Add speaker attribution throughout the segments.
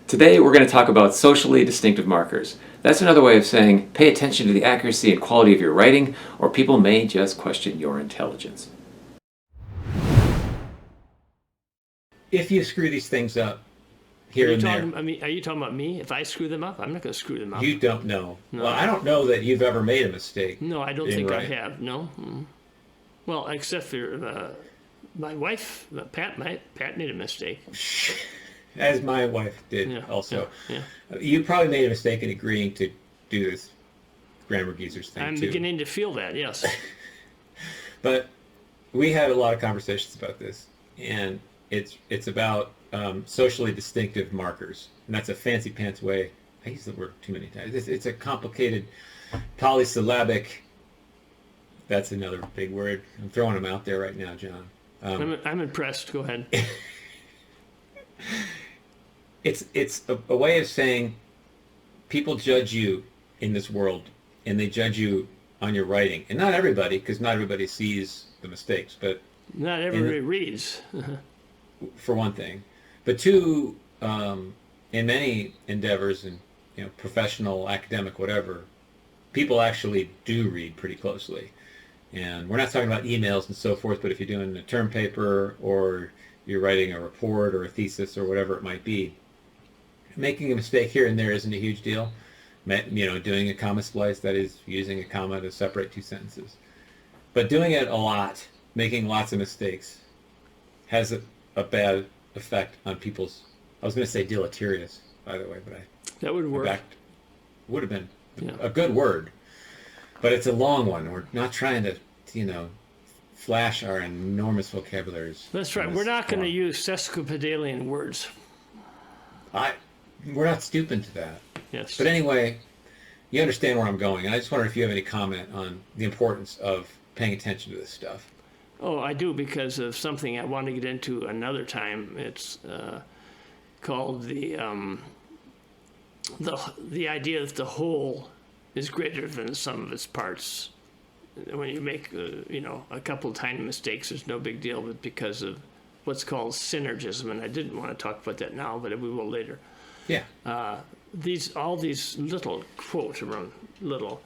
Speaker 1: Today we're going to talk about socially distinctive markers. That's another way of saying pay attention to the accuracy and quality of your writing, or people may just question your intelligence.
Speaker 2: If you screw these things up here and there,
Speaker 3: Are you talking about me? If I screw them up, I'm not going to screw them up.
Speaker 2: you don't know.
Speaker 3: No.
Speaker 2: Well, I don't know that you've ever made a mistake.
Speaker 3: No, I don't
Speaker 2: in
Speaker 3: think
Speaker 2: writing.
Speaker 3: I have. No. Well, except for my wife, Pat made a mistake.
Speaker 2: As my wife did
Speaker 3: Yeah,
Speaker 2: also.
Speaker 3: yeah.
Speaker 2: You probably made a mistake in agreeing to do this grammar geezers thing
Speaker 3: I'm
Speaker 2: too.
Speaker 3: beginning to feel that, yes.
Speaker 2: But we had a lot of conversations about this, and it's about socially distinctive markers, and that's a fancy pants way. I use the word too many times. It's a complicated polysyllabic. That's another big word. I'm throwing them out there right now, John.
Speaker 3: I'm impressed. Go ahead.
Speaker 2: It's a way of saying people judge you in this world, and they judge you on your writing. And not everybody, because not everybody sees the mistakes, but
Speaker 3: Not everybody reads.
Speaker 2: for one thing. But two, in many endeavors, and professional, academic, whatever, people actually do read pretty closely. And we're not talking about emails and so forth, but if you're doing a term paper or you're writing a report or a thesis or whatever it might be, making a mistake here and there isn't a huge deal. Doing a comma splice, that is using a comma to separate two sentences. But doing it a lot, making lots of mistakes, has a bad effect on people's, I was going to say deleterious, by the way, but
Speaker 3: That would work.
Speaker 2: Would have been
Speaker 3: Yeah.
Speaker 2: a good word. But it's a long one. We're not trying to, flash our enormous vocabularies.
Speaker 3: That's right. We're not going to use sesquipedalian words.
Speaker 2: We're not stooping to that.
Speaker 3: Yes.
Speaker 2: But anyway, you understand where I'm going. And I just wondered if you have any comment on the importance of paying attention to this stuff.
Speaker 3: Oh, I do, because of something I want to get into another time. It's called the idea that the whole is greater than the sum of its parts. When you make a couple of tiny mistakes, there's no big deal, but because of what's called synergism, and I didn't want to talk about that now, but we will later.
Speaker 2: Yeah.
Speaker 3: All these little quote around little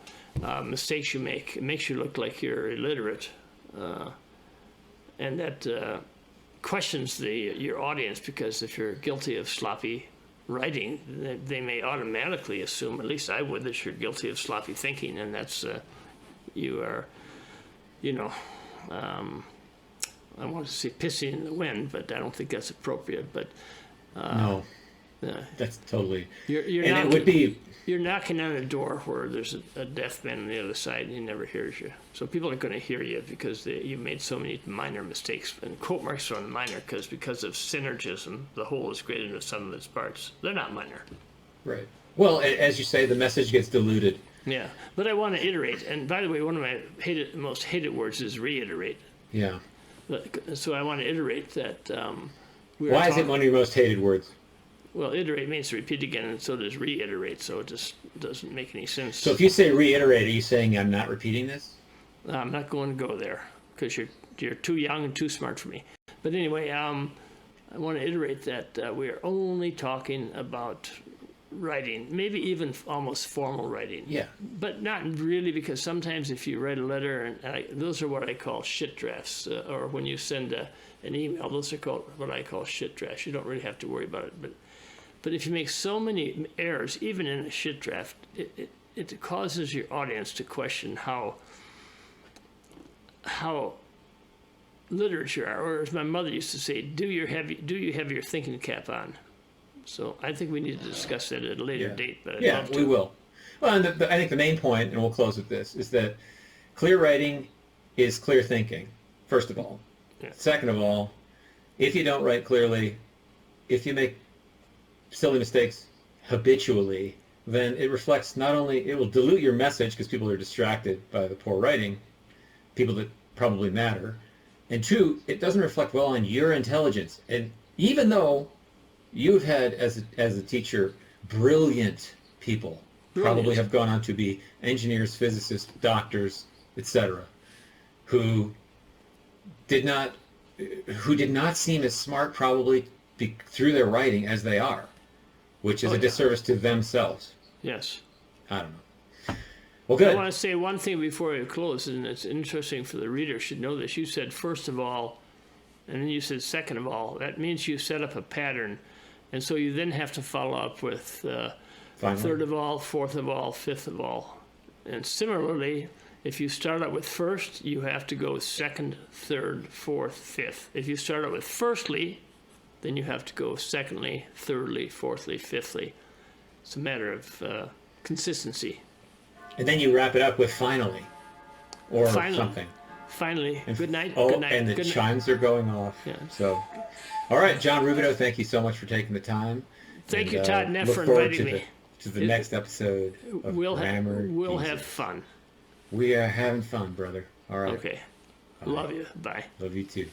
Speaker 3: mistakes you make, it makes you look like you're illiterate, and that questions your audience, because if you're guilty of sloppy writing, they may automatically assume, at least I would, that you're guilty of sloppy thinking, and that's you are, I want to say pissing in the wind, but I don't think that's appropriate. But
Speaker 2: No. That's totally.
Speaker 3: You're knocking on a door where there's a deaf man on the other side, and he never hears you. So people are going to hear you because you made so many minor mistakes. And quote marks are on minor because of synergism, the whole is greater than the sum of its parts. They're not minor.
Speaker 2: Right. Well, as you say, the message gets diluted.
Speaker 3: Yeah, but I want to iterate. And by the way, one of my most hated words is reiterate.
Speaker 2: Yeah.
Speaker 3: So I want to iterate that.
Speaker 2: Why is it one of your most hated words?
Speaker 3: Well, iterate means to repeat again, and so does reiterate, so it just doesn't make any sense.
Speaker 2: So if you say reiterate, are you saying I'm not repeating this?
Speaker 3: I'm not going to go there, because you're too young and too smart for me. But anyway, I want to iterate that we are only talking about writing, maybe even almost formal writing.
Speaker 2: Yeah.
Speaker 3: But not really, because sometimes if you write a letter, and those are what I call shit drafts, or when you send an email, those are called what I call shit drafts. You don't really have to worry about it, but if you make so many errors, even in a shit draft, it causes your audience to question how literate you are, or as my mother used to say, do you have your thinking cap on? So I think we need to discuss that at a later date. But I'd love to.
Speaker 2: We will. Well, and I think the main point, and we'll close with this, is that clear writing is clear thinking, first of all.
Speaker 3: Yeah.
Speaker 2: Second of all, if you don't write clearly, if you make silly mistakes habitually, then it reflects not only, it will dilute your message because people are distracted by the poor writing, people that probably matter, and two, it doesn't reflect well on your intelligence. And even though you've had, as a teacher, brilliant people, probably have gone on to be engineers, physicists, doctors, etc., who did not seem as smart probably through their writing as they are. which is
Speaker 3: Oh,
Speaker 2: a
Speaker 3: yeah.
Speaker 2: disservice to themselves.
Speaker 3: Yes.
Speaker 2: I don't know. Well,
Speaker 3: I
Speaker 2: good.
Speaker 3: want to say one thing before we close, and it's interesting for the reader should know this. You said first of all, and then you said second of all. That means you set up a pattern, and so you then have to follow up with
Speaker 2: Finally.
Speaker 3: third of all, fourth of all, fifth of all. And similarly, if you start out with first, you have to go second, third, fourth, fifth. If you start out with firstly, then you have to go secondly, thirdly, fourthly, fifthly. It's a matter of consistency.
Speaker 2: And then you wrap it up with finally, or
Speaker 3: Finally.
Speaker 2: something.
Speaker 3: Finally, good night.
Speaker 2: Oh,
Speaker 3: good night.
Speaker 2: and the
Speaker 3: good night.
Speaker 2: chimes are going off.
Speaker 3: Yeah.
Speaker 2: So, all right, John Rubadeau, thank you so much for taking the time.
Speaker 3: Thank
Speaker 2: And,
Speaker 3: you, Todd Neff,
Speaker 2: look
Speaker 3: for
Speaker 2: forward
Speaker 3: inviting
Speaker 2: to
Speaker 3: me.
Speaker 2: the next episode of Grammar.
Speaker 3: We'll
Speaker 2: Easy.
Speaker 3: have fun.
Speaker 2: We are having fun, brother. All right.
Speaker 3: Okay. Love you. Bye.
Speaker 2: Love you too.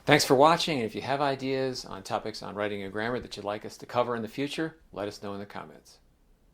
Speaker 1: Thanks for watching, and if you have ideas on topics on writing and grammar that you'd like us to cover in the future, let us know in the comments.